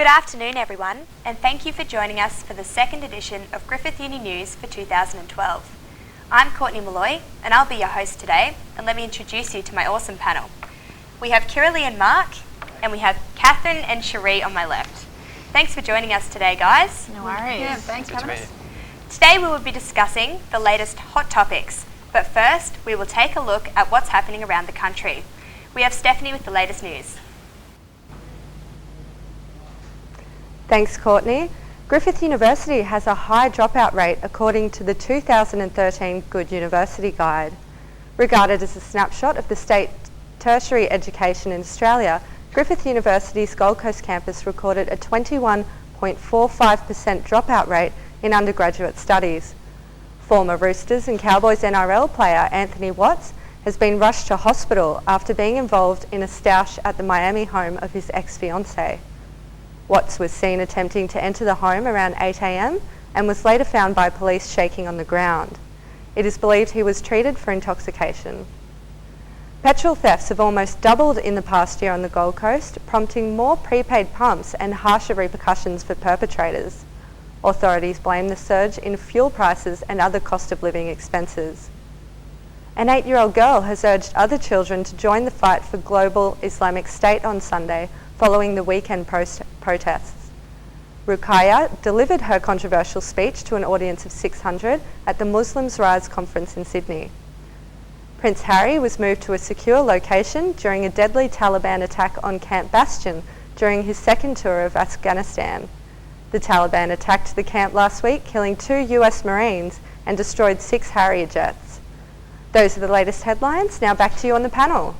Good afternoon everyone, and thank you for joining us for the second edition of Griffith Uni News for 2012. I'm Courtney Malloy, and I'll be your host today, and let me introduce you to my awesome panel. We have Kiralee and Mark, and we have Catherine and Cherie on my left. Thanks for joining us today, guys. No worries. Yeah, thanks for having us. Today we will be discussing the latest hot topics, but first we will take a look at what's happening around the country. We have Stephanie with the latest news. Thanks, Courtney. Griffith University has a high dropout rate according to the 2013 Good University Guide. Regarded as a snapshot of the state tertiary education in Australia, Griffith University's Gold Coast campus recorded a 21.45% dropout rate in undergraduate studies. Former Roosters and Cowboys NRL player Anthony Watts has been rushed to hospital after being involved in a stoush at the Miami home of his ex-fiancée. Watts was seen attempting to enter the home around 8 a.m. and was later found by police shaking on the ground. It is believed he was treated for intoxication. Petrol thefts have almost doubled in the past year on the Gold Coast, prompting more prepaid pumps and harsher repercussions for perpetrators. Authorities blame the surge in fuel prices and other cost of living expenses. An 8-year-old girl has urged other children to join the fight for global Islamic State on Sunday, following the weekend protests. Ruqayya delivered her controversial speech to an audience of 600 at the Muslims Rise conference in Sydney. Prince Harry was moved to a secure location during a deadly Taliban attack on Camp Bastion during his second tour of Afghanistan. The Taliban attacked the camp last week, killing 2 US Marines and destroyed 6 Harrier jets. Those are the latest headlines. Now back to you on the panel.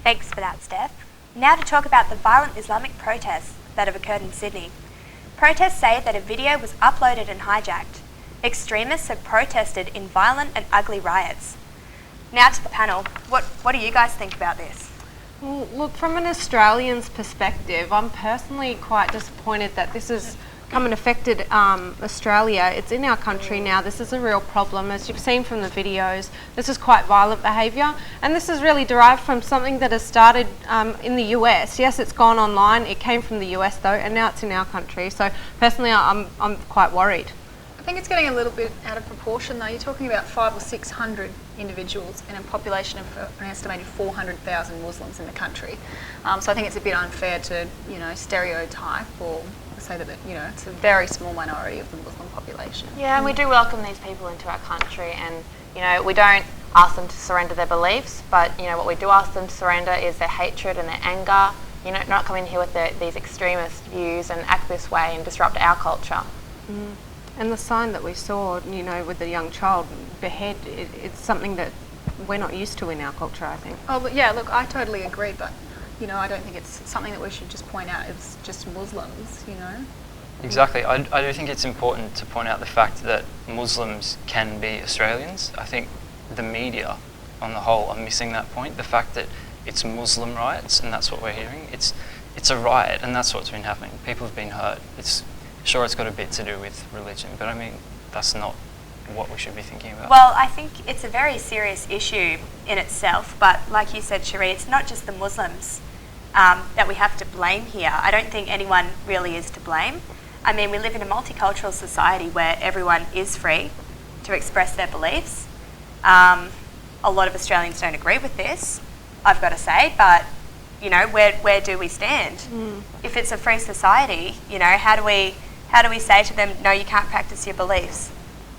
Thanks for that, Steph. Now to talk about the violent Islamic protests that have occurred in Sydney. Protests say that a video was uploaded and hijacked. Extremists have protested in violent and ugly riots. Now to the panel, what do you guys think about this? Well, look, from an Australian's perspective, I'm personally quite disappointed that this has come and affected Australia. It's in our country now. This is a real problem. As you've seen from the videos, this is quite violent behaviour, and this is really derived from something that has started in the US. Yes, it's gone online. It came from the US though, and now it's in our country. So personally, I'm quite worried. I think it's getting a little bit out of proportion though. You're talking about 500 or 600 individuals in a population of an estimated 400,000 Muslims in the country. So I think it's a bit unfair to, stereotype or say that, it's a very small minority of the Muslim population. Yeah, and we do welcome these people into our country, and, we don't ask them to surrender their beliefs, but, what we do ask them to surrender is their hatred and their anger, not come in here with these extremist views and act this way and disrupt our culture. Mm. And the sign that we saw, with the young child behead, it's something that we're not used to in our culture, I think. Oh, but yeah, look, I totally agree, but, I don't think it's something that we should just point out as just Muslims, Exactly. I do think it's important to point out the fact that Muslims can be Australians. I think the media on the whole are missing that point. The fact that it's Muslim riots, and that's what we're hearing. It's a riot, and that's what's been happening. People have been hurt. Sure, it's got a bit to do with religion, but I mean, that's not what we should be thinking about. Well, I think it's a very serious issue in itself, but like you said, Cherie, it's not just the Muslims that we have to blame here. I don't think anyone really is to blame. I mean, we live in a multicultural society where everyone is free to express their beliefs. A lot of Australians don't agree with this, I've got to say, but where do we stand? Mm. If it's a free society, how do we say to them, no, you can't practice your beliefs,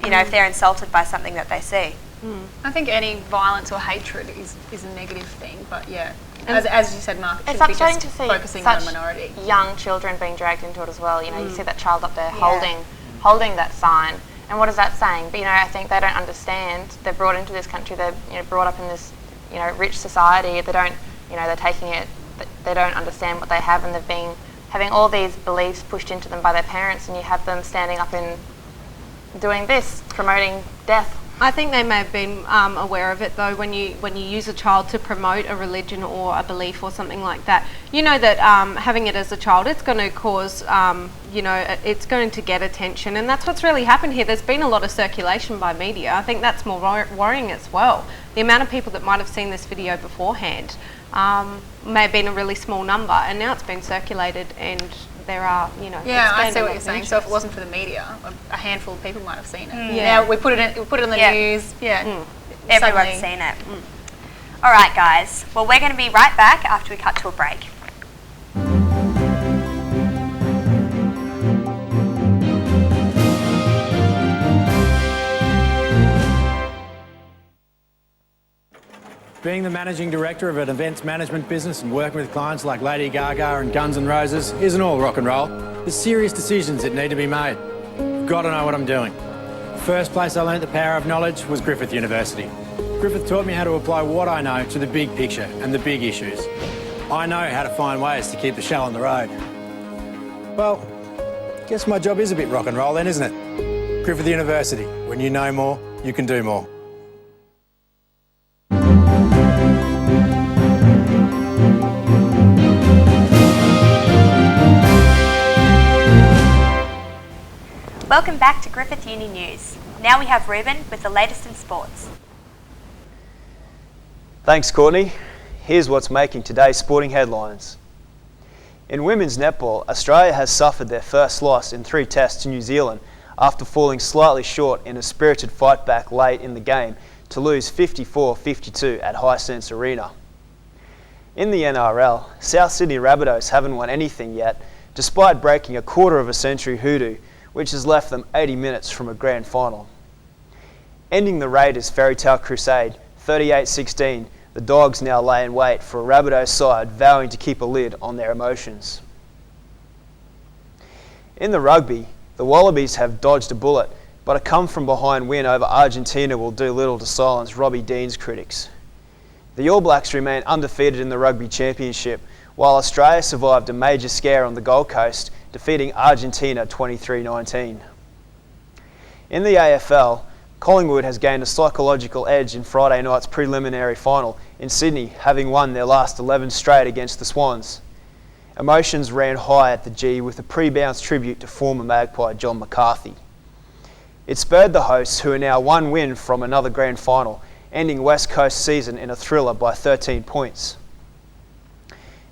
if they're insulted by something that they see? Mm. I think any violence or hatred is a negative thing, but yeah, as you said, Mark, it's should be upsetting just to see focusing such on the minority. Young children being dragged into it as well. You see that child up there holding that sign, and what is that saying? But I think they don't understand. They're brought into this country. They're brought up in this rich society. They don't they're taking it. They don't understand what they have, and they've been having all these beliefs pushed into them by their parents, and you have them standing up and doing this, promoting death. I think they may have been aware of it though. When you use a child to promote a religion or a belief or something like that, you know that having it as a child, it's going to cause, it's going to get attention, and that's what's really happened here. There's been a lot of circulation by media. I think that's more worrying as well. The amount of people that might have seen this video beforehand may have been a really small number, and now it's been circulated and there are, Yeah, I see what you're saying. So if it wasn't for the media, a handful of people might have seen it. Yeah. Now we put it on the news. Yeah, Everyone's seen it. All right, guys. Well, we're going to be right back after we cut to a break. Being the managing director of an events management business and working with clients like Lady Gaga and Guns N' Roses isn't all rock and roll. There's serious decisions that need to be made. I've got to know what I'm doing. First place I learnt the power of knowledge was Griffith University. Griffith taught me how to apply what I know to the big picture and the big issues. I know how to find ways to keep the show on the road. Well, guess my job is a bit rock and roll then, isn't it? Griffith University. When you know more, you can do more. Welcome back to Griffith Uni News. Now we have Ruben with the latest in sports. Thanks, Courtney. Here's what's making today's sporting headlines. In women's netball, Australia has suffered their first loss in 3 tests to New Zealand after falling slightly short in a spirited fight back late in the game to lose 54-52 at Hisense Arena. In the NRL, South Sydney Rabbitohs haven't won anything yet, despite breaking a quarter-of-a-century hoodoo, which has left them 80 minutes from a grand final. Ending the Raiders' fairy-tale crusade, 38-16, the Dogs now lay in wait for a Rabbitohs side vowing to keep a lid on their emotions. In the rugby, the Wallabies have dodged a bullet, but a come-from-behind win over Argentina will do little to silence Robbie Dean's critics. The All Blacks remain undefeated in the Rugby Championship, while Australia survived a major scare on the Gold Coast, defeating Argentina 23-19. In the AFL, Collingwood has gained a psychological edge in Friday night's preliminary final in Sydney, having won their last 11 straight against the Swans. Emotions ran high at the G with a pre-bounce tribute to former Magpie John McCarthy. It spurred the hosts, who are now 1 win from another grand final, ending West Coast season in a thriller by 13 points.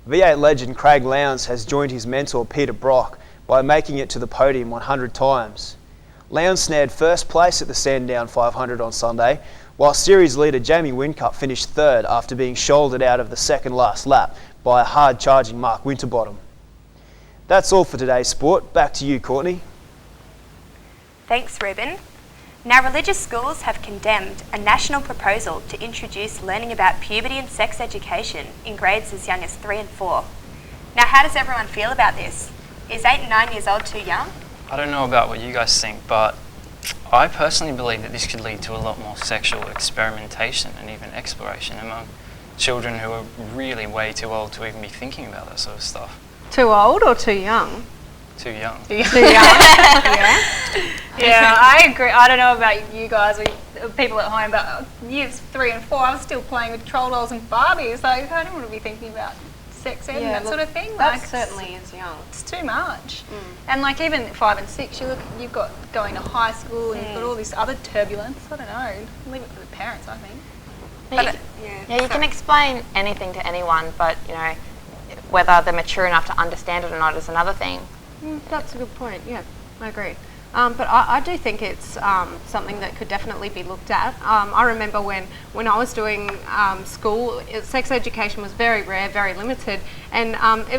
V8 legend Craig Lowndes has joined his mentor Peter Brock by making it to the podium 100 times. Lowndes snared first place at the Sandown 500 on Sunday, while series leader Jamie Whincup finished third after being shouldered out of the second last lap by a hard-charging Mark Winterbottom. That's all for today's sport. Back to you, Courtney. Thanks, Ruben. Now, religious schools have condemned a national proposal to introduce learning about puberty and sex education in grades as young as 3 and 4. Now, how does everyone feel about this? Is 8 and 9 years old too young? I don't know about what you guys think, but I personally believe that this could lead to a lot more sexual experimentation and even exploration among children who are really way too old to even be thinking about that sort of stuff. Too old or too young? Too young. Too young? Yeah. Yeah, I agree. I don't know about you guys or people at home, but years 3 and 4, I was still playing with troll dolls and Barbies. Like, I don't want to be thinking about sex ed and that sort of thing. That like, certainly is young. It's too much. And like even 5 and 6, you've got going to high school and you've got all this other turbulence. I don't know. Leave it for the parents, I think. But you can explain anything to anyone, but whether they're mature enough to understand it or not is another thing. That's a good point. Yeah, I agree. But I do think it's something that could definitely be looked at. I remember when I was doing school, sex education was very rare, very limited, and I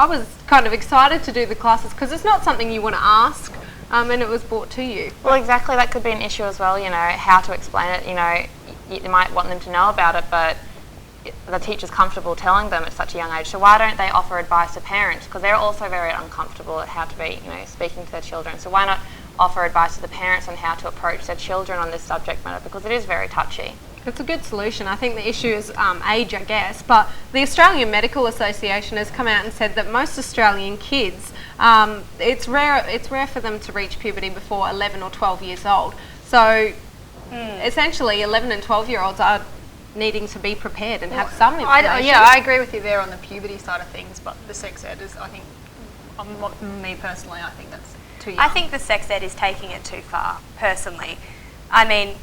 was kind of excited to do the classes because it's not something you want to ask, and it was brought to you. Well, exactly. That could be an issue as well. How to explain it. You might want them to know about it, but the teacher's comfortable telling them at such a young age. So why don't they offer advice to parents? Because they're also very uncomfortable at how to be, speaking to their children. So why not offer advice to the parents on how to approach their children on this subject matter? Because it is very touchy. It's a good solution. I think the issue is age, I guess. But the Australian Medical Association has come out and said that most Australian kids, it's rare for them to reach puberty before 11 or 12 years old. So essentially 11 and 12-year-olds are needing to be prepared and have some information. I agree with you there on the puberty side of things, but the sex ed is, I think, me personally, I think that's too young. I think the sex ed is taking it too far, personally. I mean,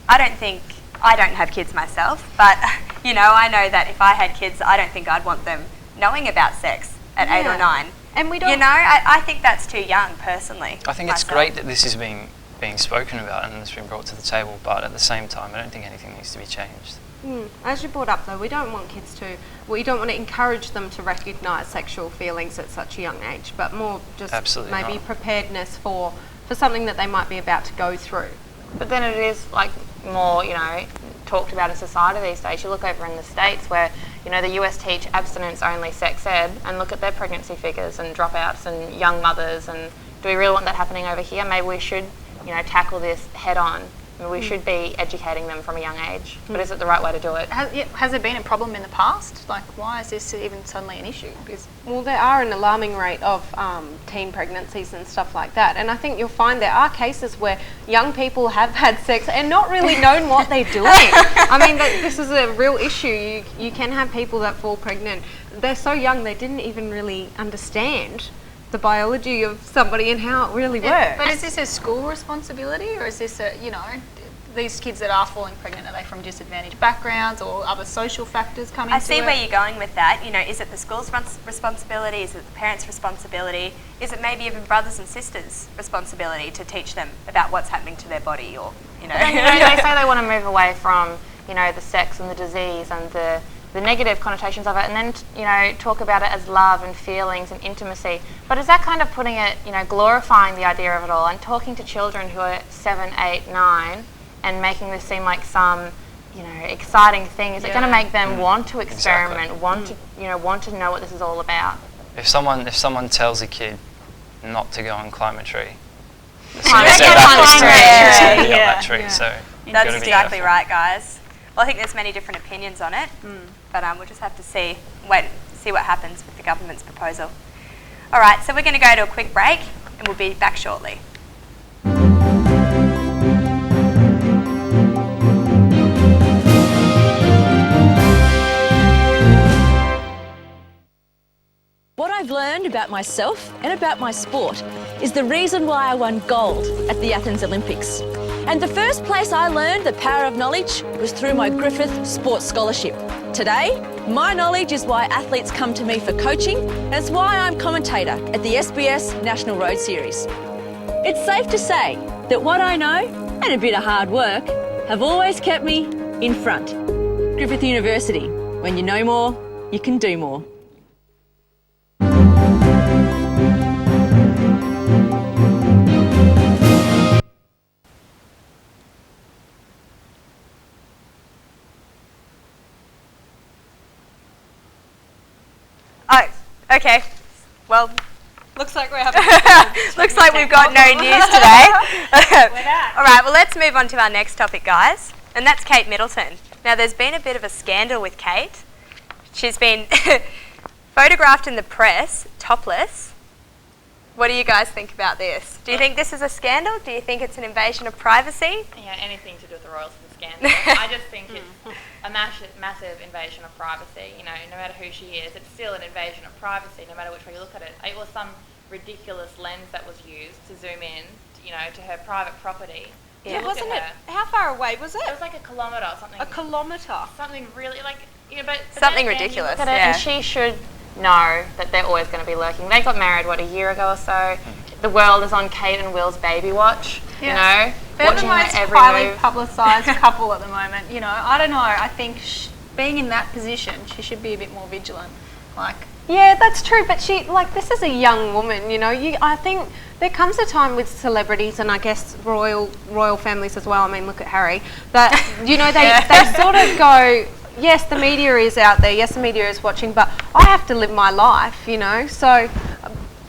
I don't have kids myself, but, you know, I know that if I had kids, I don't think I'd want them knowing about sex at 8 or 9. And we don't... You know, I think that's too young, personally. I think it's great that this is being spoken about and it's been brought to the table, but at the same time, I don't think anything needs to be changed. As you brought up though, we don't want to encourage them to recognise sexual feelings at such a young age, but more just maybe preparedness for something that they might be about to go through. But then it is like more, you know, talked about in society these days. You look over in the States where, you know, the US teach abstinence-only sex ed and look at their pregnancy figures and dropouts and young mothers, and do we really want that happening over here? Maybe we should, you know, tackle this head on. I mean, we should be educating them from a young age, but is it the right way to do it? Has there been a problem in the past? Like, why is this even suddenly an issue? Well, there are an alarming rate of teen pregnancies and stuff like that, and I think you'll find there are cases where young people have had sex and not really known what they're doing. I mean, this is a real issue. You can have people that fall pregnant. They're so young they didn't even really understand the biology of somebody and how it really works. But is this a school responsibility, or is this a, you know, these kids that are falling pregnant, are they from disadvantaged backgrounds or other social factors coming into it? I see where you're going with that. You know, is it the school's responsibility? Is it the parents' responsibility? Is it maybe even brothers and sisters' responsibility to teach them about what's happening to their body, or, you know? But then, you know, they say they want to move away from, you know, the sex and the disease and the negative connotations of it, and then, you know, talk about it as love and feelings and intimacy. But is that kind of putting it, you know, glorifying the idea of it all and talking to children who are 7, 8, 9 and making this seem like some, you know, exciting thing? Is it going to make them want to experiment, want to know what this is all about? If someone tells a kid not to go and climb a tree, That's exactly right, guys. Well, I think there's many different opinions on it, but we'll just have to see what happens with the government's proposal. All right, so we're going to go to a quick break, and we'll be back shortly. What I've learned about myself and about my sport is the reason why I won gold at the Athens Olympics. And the first place I learned the power of knowledge was through my Griffith Sports Scholarship. Today, my knowledge is why athletes come to me for coaching, and it's why I'm commentator at the SBS National Road Series. It's safe to say that what I know, and a bit of hard work, have always kept me in front. Griffith University, when you know more, you can do more. Oh, okay. Well, looks like we're having looks like we've got no news today. All right, well, let's move on to our next topic, guys, and that's Kate Middleton. Now, there's been a bit of a scandal with Kate. She's been photographed in the press topless. What do you guys think about this? Do you think this is a scandal? Do you think it's an invasion of privacy? Yeah, anything to do with the royals is a scandal. I just think it's a massive invasion of privacy. You know, no matter who she is, it's still an invasion of privacy, no matter which way you look at it. It was some ridiculous lens that was used to zoom in, you know, to her private property. Yeah, wasn't it? How far away was it? It was like a kilometre or something. A kilometre? Something really, like, you know, but something then again, ridiculous, you look at it, yeah. and she should know that they're always going to be lurking. They got married, what, a year ago or so? The world is on Kate and Will's baby watch, you know? They're watching the most their every highly move. publicised couple at the moment. You know, I don't know. I think being in that position, she should be a bit more vigilant. Like, yeah, that's true, but this is a young woman, you know. I think there comes a time with celebrities, and I guess royal families as well. I mean, look at Harry. That, you know, they sort of go, yes, the media is out there, yes, the media is watching, but I have to live my life, you know. So,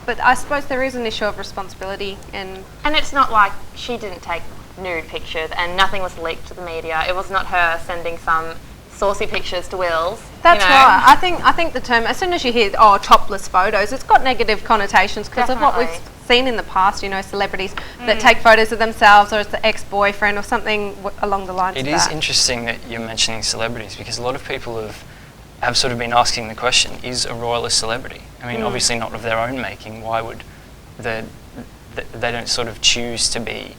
but I suppose there is an issue of responsibility, and it's not like she didn't take nude pictures and nothing was leaked to the media. It was not her sending some saucy pictures to Will's. That's you know. right. I think the term, as soon as you hear topless photos, it's got negative connotations because of what we've seen in the past, you know, celebrities that take photos of themselves, or it's the ex-boyfriend or something along the lines of that. It is interesting that you're mentioning celebrities, because a lot of people have sort of been asking the question, is a royal a celebrity? I mean, obviously not of their own making. Why would they don't sort of choose to be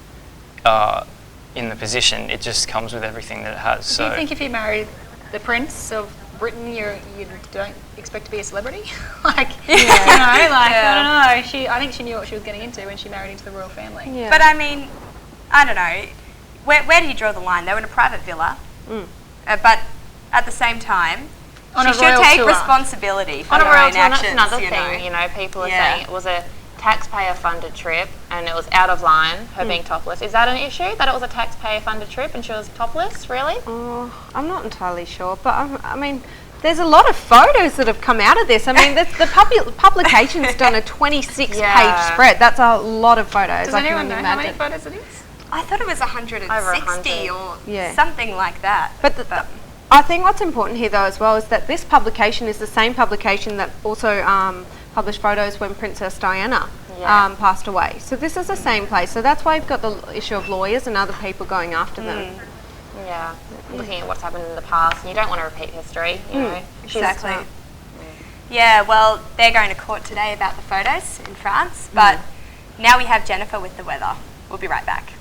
in the position? It just comes with everything that it has. Do you think if you married the Prince of Britain, you don't expect to be a celebrity? I don't know. I think she knew what she was getting into when she married into the royal family. Yeah. But I mean, I don't know. Where do you draw the line? They were in a private villa, but at the same time, she should take responsibility for her own actions. That's another thing. You know, people are saying it was a taxpayer-funded trip and it was out of line, her being topless. Is that an issue, that it was a taxpayer-funded trip and she was topless, really? I'm not entirely sure, but I mean, there's a lot of photos that have come out of this. I mean, the publication's done a 26-page spread. That's a lot of photos. Does anyone know how many photos it is? I thought it was 160 or something like that. But I think what's important here, though, as well, is that this publication is the same publication that also published photos when Princess Diana passed away. So this is the same place. So that's why you've got the issue of lawyers and other people going after them. Yeah, looking at what's happened in the past, and you don't want to repeat history, you know. Exactly. Yeah, well, they're going to court today about the photos in France, but now we have Jennifer with the weather. We'll be right back.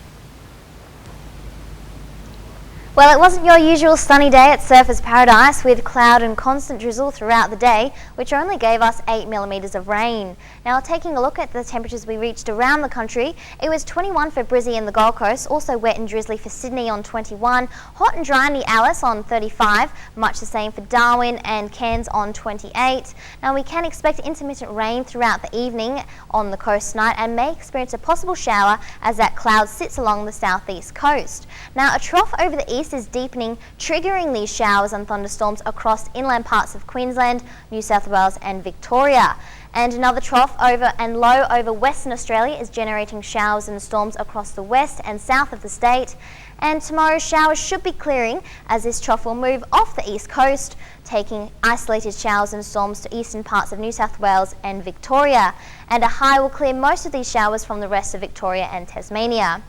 Well, it wasn't your usual sunny day at Surfers Paradise, with cloud and constant drizzle throughout the day, which only gave us 8 millimetres of rain. Now, taking a look at the temperatures we reached around the country, it was 21 for Brizzy and the Gold Coast, also wet and drizzly for Sydney on 21, hot and dry in the Alice on 35, much the same for Darwin and Cairns on 28. Now, we can expect intermittent rain throughout the evening on the coast tonight and may experience a possible shower as that cloud sits along the southeast coast. Now, a trough over the east is deepening, triggering these showers and thunderstorms across inland parts of Queensland, New South Wales and Victoria. And another trough over and low over Western Australia is generating showers and storms across the west and south of the state. And tomorrow's showers should be clearing as this trough will move off the east coast, taking isolated showers and storms to eastern parts of New South Wales and Victoria. And a high will clear most of these showers from the rest of Victoria and Tasmania.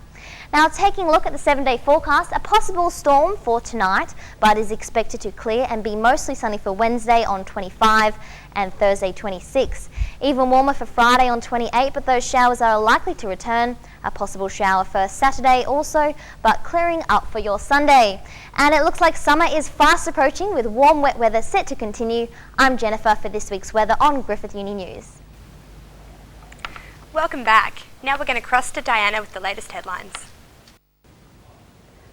Now, taking a look at the 7-day forecast, a possible storm for tonight, but is expected to clear and be mostly sunny for Wednesday on 25 and Thursday 26. Even warmer for Friday on 28, but those showers are likely to return. A possible shower for Saturday also, but clearing up for your Sunday. And it looks like summer is fast approaching with warm, wet weather set to continue. I'm Jennifer for this week's weather on Griffith Uni News. Welcome back. Now we're going to cross to Diana with the latest headlines.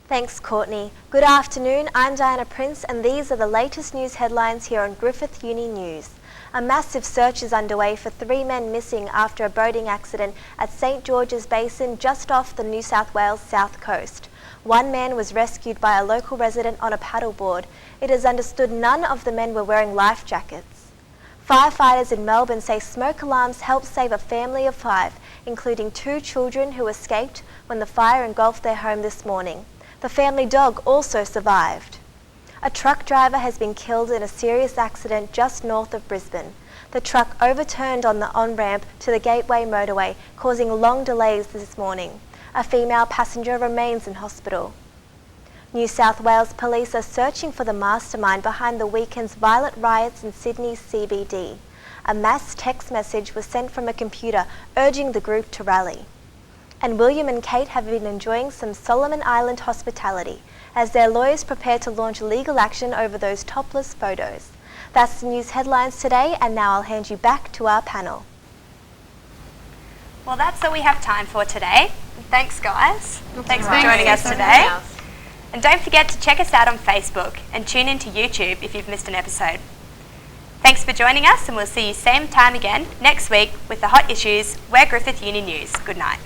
Thanks, Courtney. Good afternoon, I'm Diana Prince and these are the latest news headlines here on Griffith Uni News. A massive search is underway for 3 men missing after a boating accident at St George's Basin just off the New South Wales south coast. 1 man was rescued by a local resident on a paddleboard. It is understood none of the men were wearing life jackets. Firefighters in Melbourne say smoke alarms helped save a family of 5, including 2 children who escaped when the fire engulfed their home this morning. The family dog also survived. A truck driver has been killed in a serious accident just north of Brisbane. The truck overturned on the on-ramp to the Gateway motorway, causing long delays this morning. A female passenger remains in hospital. New South Wales police are searching for the mastermind behind the weekend's violent riots in Sydney's CBD. A mass text message was sent from a computer urging the group to rally. And William and Kate have been enjoying some Solomon Island hospitality as their lawyers prepare to launch legal action over those topless photos. That's the news headlines today, and now I'll hand you back to our panel. Well, that's all we have time for today. Thanks, guys. Thanks for joining us today. And don't forget to check us out on Facebook and tune into YouTube if you've missed an episode. Thanks for joining us, and we'll see you same time again next week with the hot issues. We're Griffith Uni News. Good night.